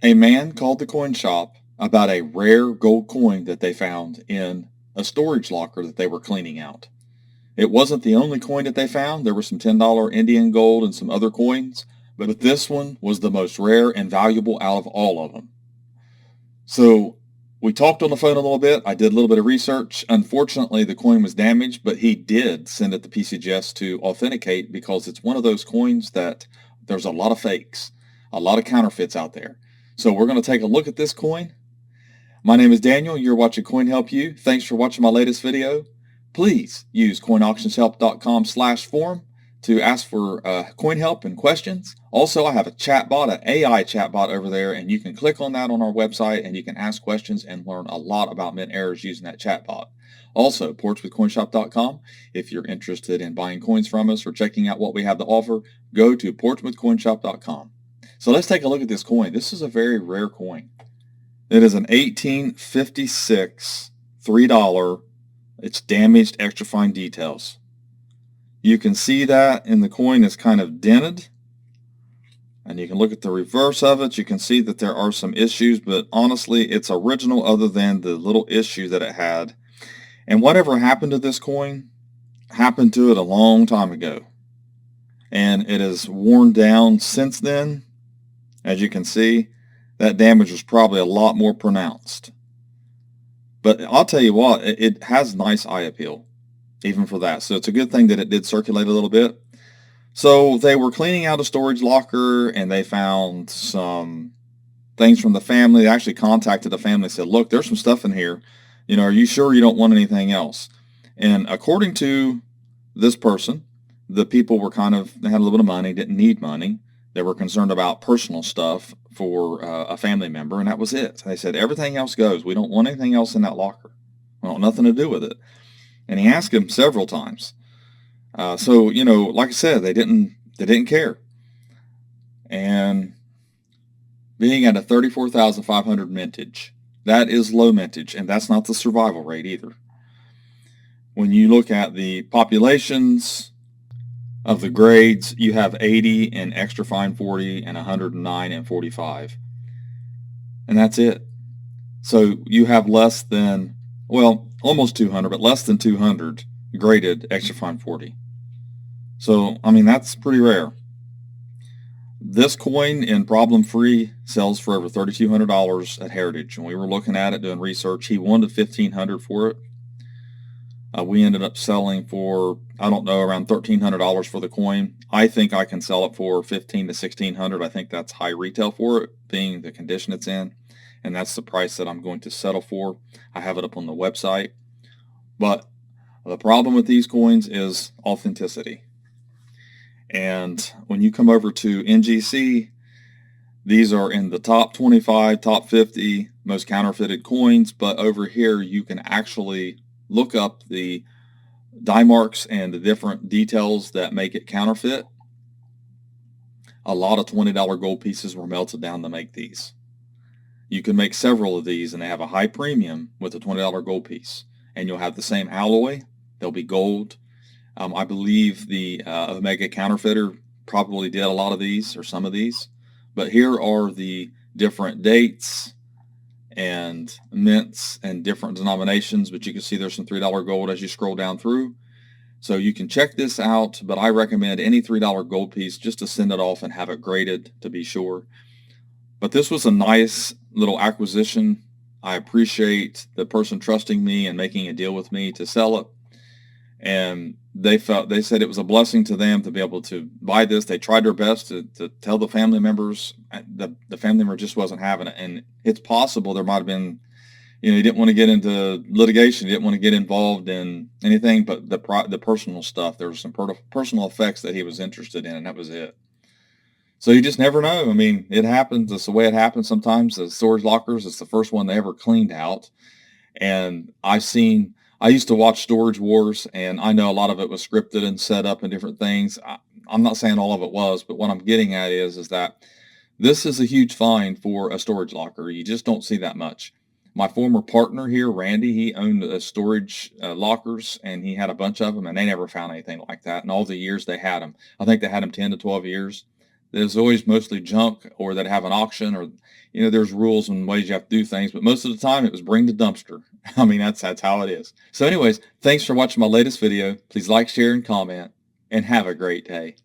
A man called the coin shop about a rare gold coin that they found in a storage locker that they were cleaning out. It wasn't the only coin that they found. There were some $10 Indian gold and some other coins, but this one was the most rare and valuable out of all of them. So we talked on the phone a little bit. I did a little bit of research. Unfortunately, the coin was damaged, but he did send it to PCGS to authenticate because it's one of those coins that there's a lot of fakes, a lot of counterfeits out there. So we're going to take a look at this coin. My name is Daniel. You're watching Coin Help You. Thanks for watching my latest video. Please use coinauctionshelp.com/forum to ask for coin help and questions. Also, I have a chatbot, an AI chatbot over there, and you can click on that on our website and you can ask questions and learn a lot about mint errors using that chatbot. Also, portsmouthcoinshop.com. If you're interested in buying coins from us or checking out what we have to offer, go to portsmouthcoinshop.com. So let's take a look at this coin. This is a very rare coin. It is an 1856 $3. It's damaged extra fine details. You can see that in the coin is kind of dented. And you can look at the reverse of it. You can see that there are some issues, but honestly, it's original other than the little issue that it had. And whatever happened to this coin happened to it a long time ago. And it has worn down since then. As you can see, that damage was probably a lot more pronounced. But I'll tell you what, it has nice eye appeal, even for that. So it's a good thing that it did circulate a little bit. So they were cleaning out a storage locker, and they found some things from the family. They actually contacted the family and said, look, there's some stuff in here. You know, are you sure you don't want anything else? And according to this person, the people were they had a little bit of money, didn't need money. They were concerned about personal stuff for a family member, and that was it. They said, everything else goes. We don't want anything else in that locker. We want nothing to do with it. And he asked him several times. So, you know, like I said, they didn't care. And being at a 34,500 mintage, that is low mintage, and that's not the survival rate either. When you look at the populations of the grades, you have 80 in extra fine 40 and 109 in 45. And that's it. So you have less than, well, almost 200, but less than 200 graded extra fine 40. So, I mean, that's pretty rare. This coin in problem free sells for over $3,200 at Heritage. When we were looking at it, doing research, he wanted $1,500 for it. We ended up selling for, I don't know, around $1,300 for the coin. I think I can sell it for $1,500 to $1,600. I think that's high retail for it, being the condition it's in. And that's the price that I'm going to settle for. I have it up on the website. But the problem with these coins is authenticity. And when you come over to NGC, these are in the top 25, top 50 most counterfeited coins. But over here, you can actually look up the die marks and the different details that make it counterfeit. A lot of $20 gold pieces were melted down to make these. You can make several of these, and they have a high premium with a $20 gold piece. And you'll have the same alloy. They'll be gold. I believe the Omega Counterfeiter probably did a lot of these, or some of these. But here are the different dates and mints and different denominations, but you can see there's some $3 gold as you scroll down through. So you can check this out, but I recommend any $3 gold piece just to send it off and have it graded to be sure. But this was a nice little acquisition. I appreciate the person trusting me and making a deal with me to sell it. And they said it was a blessing to them to be able to buy this. They tried their best to tell the family members. The family member just wasn't having it. And it's possible there might have been, you know, he didn't want to get into litigation. He didn't want to get involved in anything but the personal stuff. There were some personal effects that he was interested in, and that was it. So you just never know. I mean, it happens. That's the way it happens sometimes. The storage lockers, it's the first one they ever cleaned out. And I used to watch Storage Wars, and I know a lot of it was scripted and set up and different things. I'm not saying all of it was, but what I'm getting at is that this is a huge find for a storage locker. You just don't see that much. My former partner here, Randy, he owned storage lockers, and he had a bunch of them, and they never found anything like that in all the years they had them. I think they had them 10 to 12 years. There's always mostly junk or that have an auction or, there's rules and ways you have to do things, but most of the time it was bring the dumpster. I mean, that's how it is. So anyways, thanks for watching my latest video. Please like, share, and comment, and have a great day.